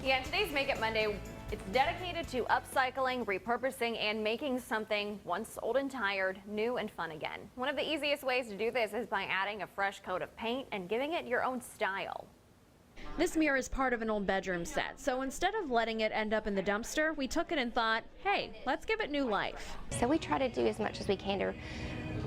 Yeah, today's Make It Monday, it's dedicated to upcycling, repurposing, and making something once old and tired, new and fun again. One of the easiest ways to do this is by adding a fresh coat of paint and giving it your own style. This mirror is part of an old bedroom set, so instead of letting it end up in the dumpster, we took it and thought, hey, let's give it new life. So we try to do as much as we can to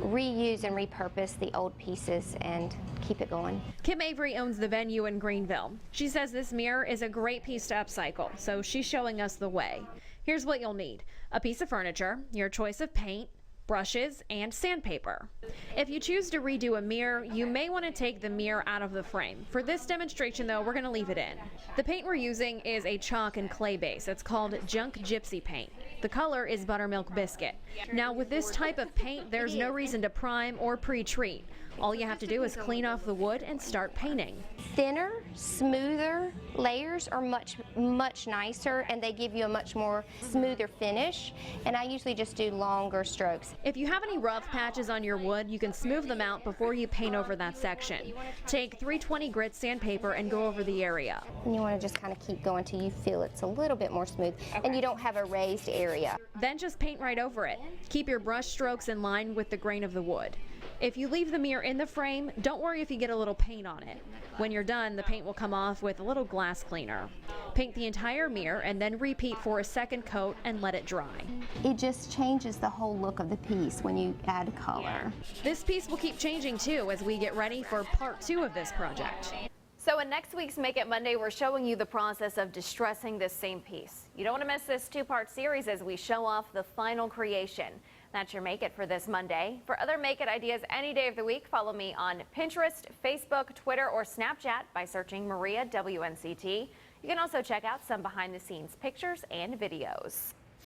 reuse and repurpose the old pieces and keep it going. Kim Avery owns the venue in Greenville. She says this mirror is a great piece to upcycle, so she's showing us the way. Here's what you'll need: a piece of furniture, your choice of paint, brushes, and sandpaper. If you choose to redo a mirror, you may want to take the mirror out of the frame. For this demonstration though, we're going to leave it in. The paint we're using is a chalk and clay base. It's called Junk Gypsy paint. The color is buttermilk biscuit. Now with this type of paint, there's no reason to prime or pre-treat. All you have to do is clean off the wood and start painting. Thinner, smoother layers are much nicer, and they give you a much more smoother finish, and I usually just do longer strokes. If you have any rough patches on your wood, you can smooth them out before you paint over that section. Take 320 grit sandpaper and go over the area. And you want to just kind of keep going till you feel it's a little bit more smooth and you don't have a raised area. Then just paint right over it. Keep your brush strokes in line with the grain of the wood. If you leave the mirror in the frame, don't worry if you get a little paint on it. When you're done, the paint will come off with a little glass cleaner. Paint the entire mirror and then repeat for a second coat and let it dry. It just changes the whole look of the piece when you add color. This piece will keep changing too as we get ready for part 2 of this project. So in next week's Make It Monday, we're showing you the process of distressing this same piece. You don't want to miss this 2-part series as we show off the final creation. That's your Make It for this Monday. For other Make It ideas any day of the week, follow me on Pinterest, Facebook, Twitter, or Snapchat by searching Maria WNCT. You can also check out some behind-the-scenes pictures and videos.